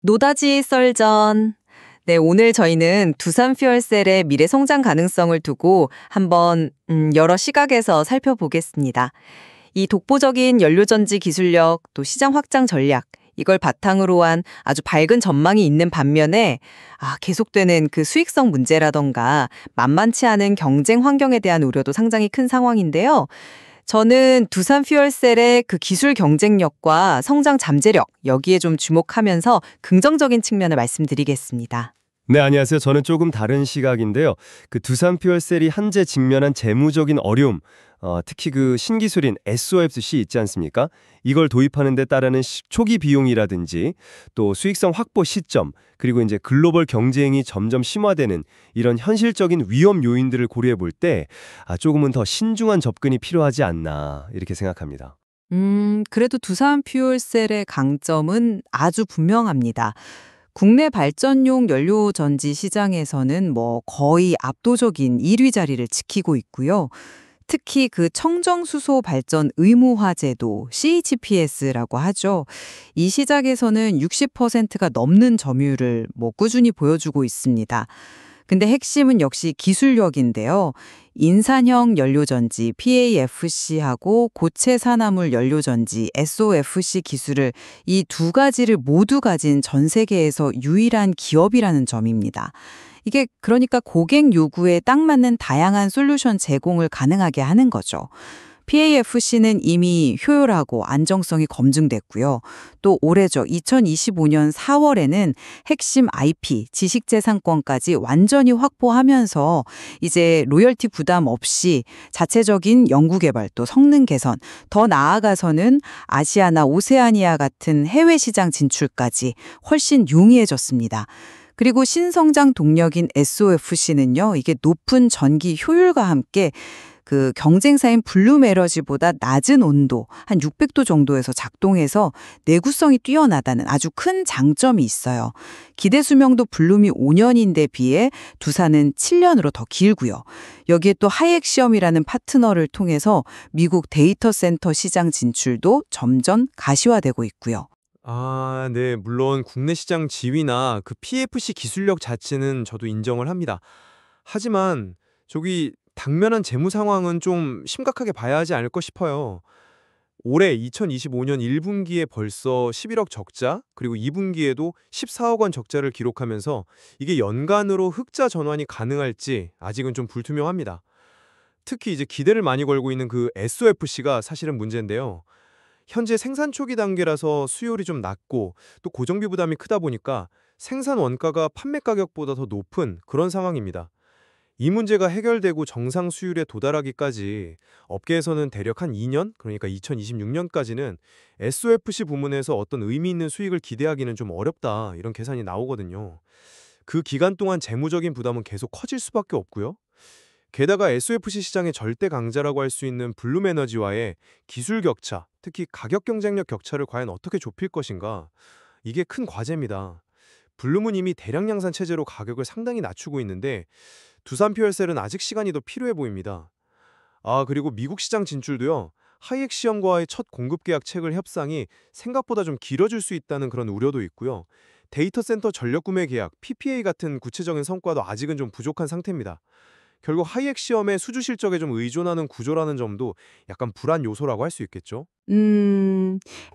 노다지 썰전. 네, 오늘 저희는 두산 퓨얼셀의 미래 성장 가능성을 두고 한번 여러 시각에서 살펴보겠습니다. 이 독보적인 연료전지 기술력, 또 시장 확장 전략, 이걸 바탕으로 한 아주 밝은 전망이 있는 반면에 계속되는 그 수익성 문제라던가 만만치 않은 경쟁 환경에 대한 우려도 상당히 큰 상황인데요. 저는 두산 퓨얼셀의 그 기술 경쟁력과 성장 잠재력, 여기에 좀 주목하면서 긍정적인 측면을 말씀드리겠습니다. 네, 안녕하세요. 저는 조금 다른 시각인데요. 그 두산 퓨얼셀이 현재 직면한 재무적인 어려움, 특히 그 신기술인 SOFC 있지 않습니까? 이걸 도입하는 데 따르는 초기 비용이라든지 또 수익성 확보 시점, 그리고 이제 글로벌 경쟁이 점점 심화되는 이런 현실적인 위험 요인들을 고려해 볼 때 조금은 더 신중한 접근이 필요하지 않나 이렇게 생각합니다. 그래도 두산 퓨얼셀의 강점은 아주 분명합니다. 국내 발전용 연료전지 시장에서는 거의 압도적인 1위 자리를 지키고 있고요. 특히 그 청정수소 발전 의무화 제도 CHPS라고 하죠. 이 시장에서는 60%가 넘는 점유율을 꾸준히 보여주고 있습니다. 근데 핵심은 역시 기술력인데요. 인산형 연료전지 PAFC하고 고체 산화물 연료전지 SOFC 기술을 이 두 가지를 모두 가진 전 세계에서 유일한 기업이라는 점입니다. 이게 그러니까 고객 요구에 딱 맞는 다양한 솔루션 제공을 가능하게 하는 거죠. PAFC는 이미 효율하고 안정성이 검증됐고요. 또 올해죠. 2025년 4월에는 핵심 IP, 지식재산권까지 완전히 확보하면서 이제 로열티 부담 없이 자체적인 연구개발 또 성능 개선, 더 나아가서는 아시아나 오세아니아 같은 해외 시장 진출까지 훨씬 용이해졌습니다. 그리고 신성장 동력인 SOFC는요, 이게 높은 전기 효율과 함께 그 경쟁사인 블룸 에너지보다 낮은 온도, 한 600도 정도에서 작동해서 내구성이 뛰어나다는 아주 큰 장점이 있어요. 기대 수명도 블룸이 5년인데 비해 두산은 7년으로 더 길고요. 여기에 또 하이엑시엄이라는 파트너를 통해서 미국 데이터 센터 시장 진출도 점점 가시화되고 있고요. 네. 물론 국내 시장 지위나 그 PFC 기술력 자체는 저도 인정을 합니다. 하지만 저기 당면한 재무 상황은 좀 심각하게 봐야 하지 않을까 싶어요. 올해 2025년 1분기에 벌써 11억 적자, 그리고 2분기에도 14억 원 적자를 기록하면서 이게 연간으로 흑자 전환이 가능할지 아직은 좀 불투명합니다. 특히 이제 기대를 많이 걸고 있는 그 SOFC가 사실은 문제인데요. 현재 생산 초기 단계라서 수요율이 좀 낮고 또 고정비 부담이 크다 보니까 생산 원가가 판매 가격보다 더 높은 그런 상황입니다. 이 문제가 해결되고 정상 수율에 도달하기까지 업계에서는 대략 한 2년, 그러니까 2026년까지는 SOFC 부문에서 어떤 의미 있는 수익을 기대하기는 좀 어렵다, 이런 계산이 나오거든요. 그 기간 동안 재무적인 부담은 계속 커질 수밖에 없고요. 게다가 SOFC 시장의 절대 강자라고 할 수 있는 블룸에너지와의 기술 격차, 특히 가격 경쟁력 격차를 과연 어떻게 좁힐 것인가, 이게 큰 과제입니다. 블룸은 이미 대량 양산 체제로 가격을 상당히 낮추고 있는데 두산 퓨얼셀은 아직 시간이 더 필요해 보입니다. 그리고 미국 시장 진출도요. 하이엑시엄과의 첫 공급 계약 체결 협상이 생각보다 좀 길어질 수 있다는 그런 우려도 있고요. 데이터 센터 전력 구매 계약, PPA 같은 구체적인 성과도 아직은 좀 부족한 상태입니다. 결국 하이엑시엄의 수주 실적에 좀 의존하는 구조라는 점도 약간 불안 요소라고 할 수 있겠죠.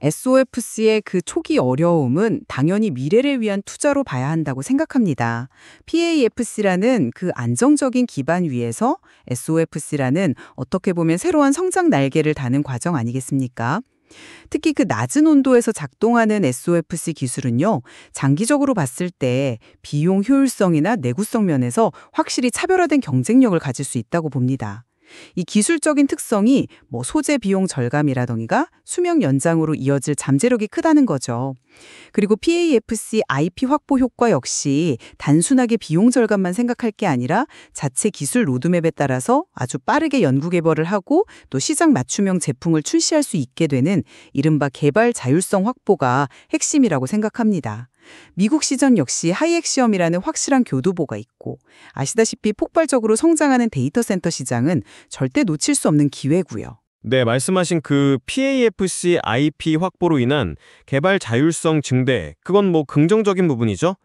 SOFC의 그 초기 어려움은 당연히 미래를 위한 투자로 봐야 한다고 생각합니다. PAFC라는 그 안정적인 기반 위에서 SOFC라는 어떻게 보면 새로운 성장 날개를 다는 과정 아니겠습니까? 특히 그 낮은 온도에서 작동하는 SOFC 기술은요, 장기적으로 봤을 때 비용 효율성이나 내구성 면에서 확실히 차별화된 경쟁력을 가질 수 있다고 봅니다. 이 기술적인 특성이 소재 비용 절감이라던가 수명 연장으로 이어질 잠재력이 크다는 거죠. 그리고 PAFC IP 확보 효과 역시 단순하게 비용 절감만 생각할 게 아니라 자체 기술 로드맵에 따라서 아주 빠르게 연구 개발을 하고 또 시장 맞춤형 제품을 출시할 수 있게 되는 이른바 개발 자율성 확보가 핵심이라고 생각합니다. 미국 시장 역시 하이엑시엄이라는 확실한 교두보가 있고 아시다시피 폭발적으로 성장하는 데이터 센터 시장은 절대 놓칠 수 없는 기회고요. 네, 말씀하신 그 PAFC IP 확보로 인한 개발 자율성 증대, 그건 뭐 긍정적인 부분이죠.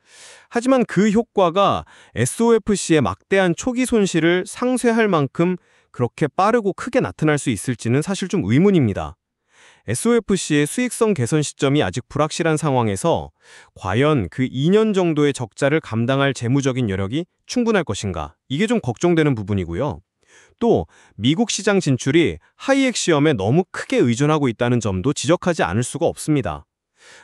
하지만 그 효과가 SOFC의 막대한 초기 손실을 상쇄할 만큼 그렇게 빠르고 크게 나타날 수 있을지는 사실 좀 의문입니다. SOFC의 수익성 개선 시점이 아직 불확실한 상황에서 과연 그 2년 정도의 적자를 감당할 재무적인 여력이 충분할 것인가? 이게 좀 걱정되는 부분이고요. 또 미국 시장 진출이 하이엑 시험에 너무 크게 의존하고 있다는 점도 지적하지 않을 수가 없습니다.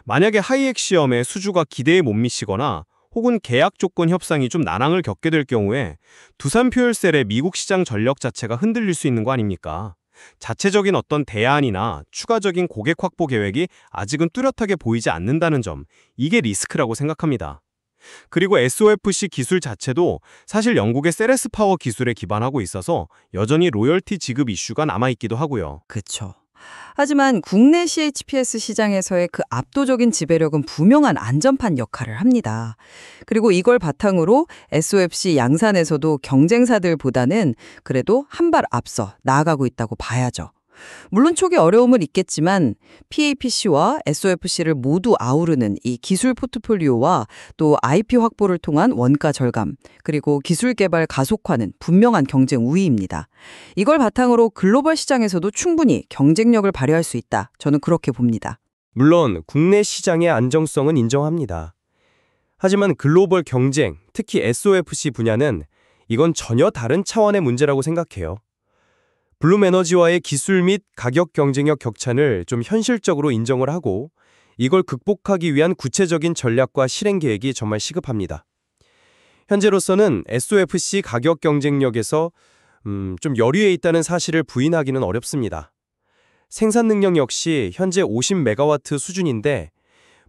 만약에 하이엑 시험의 수주가 기대에 못 미치거나 혹은 계약 조건 협상이 좀 난항을 겪게 될 경우에 두산 퓨얼셀의 미국 시장 전력 자체가 흔들릴 수 있는 거 아닙니까? 자체적인 어떤 대안이나 추가적인 고객 확보 계획이 아직은 뚜렷하게 보이지 않는다는 점, 이게 리스크라고 생각합니다. 그리고 SOFC 기술 자체도 사실 영국의 세레스 파워 기술에 기반하고 있어서 여전히 로열티 지급 이슈가 남아있기도 하고요. 그렇죠. 하지만 국내 CHPS 시장에서의 그 압도적인 지배력은 분명한 안전판 역할을 합니다. 그리고 이걸 바탕으로 SOFC 양산에서도 경쟁사들보다는 그래도 한 발 앞서 나아가고 있다고 봐야죠. 물론 초기 어려움은 있겠지만 PAPC와 SOFC를 모두 아우르는 이 기술 포트폴리오와 또 IP 확보를 통한 원가 절감, 그리고 기술 개발 가속화는 분명한 경쟁 우위입니다. 이걸 바탕으로 글로벌 시장에서도 충분히 경쟁력을 발휘할 수 있다. 저는 그렇게 봅니다. 물론 국내 시장의 안정성은 인정합니다. 하지만 글로벌 경쟁, 특히 SOFC 분야는 이건 전혀 다른 차원의 문제라고 생각해요. 블룸에너지와의 기술 및 가격 경쟁력 격차를 좀 현실적으로 인정을 하고 이걸 극복하기 위한 구체적인 전략과 실행 계획이 정말 시급합니다. 현재로서는 SOFC 가격 경쟁력에서 좀 열의에 있다는 사실을 부인하기는 어렵습니다. 생산 능력 역시 현재 50메가와트 수준인데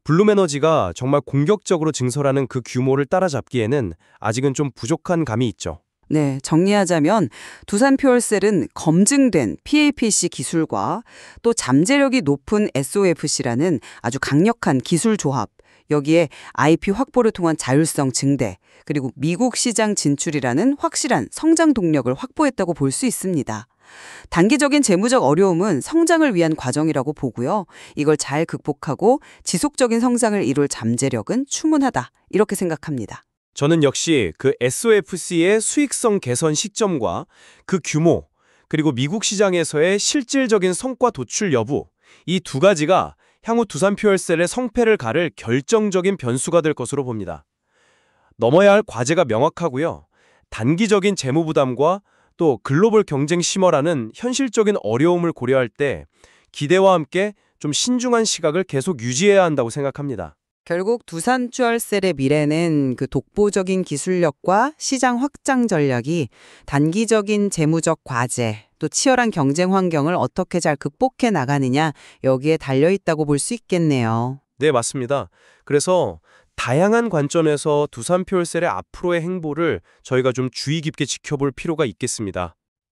블룸에너지가 정말 공격적으로 증설하는 그 규모를 따라잡기에는 아직은 좀 부족한 감이 있죠. 네, 정리하자면 두산 퓨얼셀은 검증된 PAPC 기술과 또 잠재력이 높은 SOFC라는 아주 강력한 기술 조합, 여기에 IP 확보를 통한 자율성 증대, 그리고 미국 시장 진출이라는 확실한 성장 동력을 확보했다고 볼 수 있습니다. 단기적인 재무적 어려움은 성장을 위한 과정이라고 보고요. 이걸 잘 극복하고 지속적인 성장을 이룰 잠재력은 충분하다. 이렇게 생각합니다. 저는 역시 그 SOFC의 수익성 개선 시점과 그 규모, 그리고 미국 시장에서의 실질적인 성과 도출 여부, 이 두 가지가 향후 두산 퓨얼셀의 성패를 가를 결정적인 변수가 될 것으로 봅니다. 넘어야 할 과제가 명확하고요. 단기적인 재무 부담과 또 글로벌 경쟁 심화라는 현실적인 어려움을 고려할 때 기대와 함께 좀 신중한 시각을 계속 유지해야 한다고 생각합니다. 결국 두산 퓨얼셀의 미래는 그 독보적인 기술력과 시장 확장 전략이 단기적인 재무적 과제, 또 치열한 경쟁 환경을 어떻게 잘 극복해 나가느냐, 여기에 달려 있다고 볼 수 있겠네요. 네, 맞습니다. 그래서 다양한 관점에서 두산 퓨얼셀의 앞으로의 행보를 저희가 좀 주의 깊게 지켜볼 필요가 있겠습니다.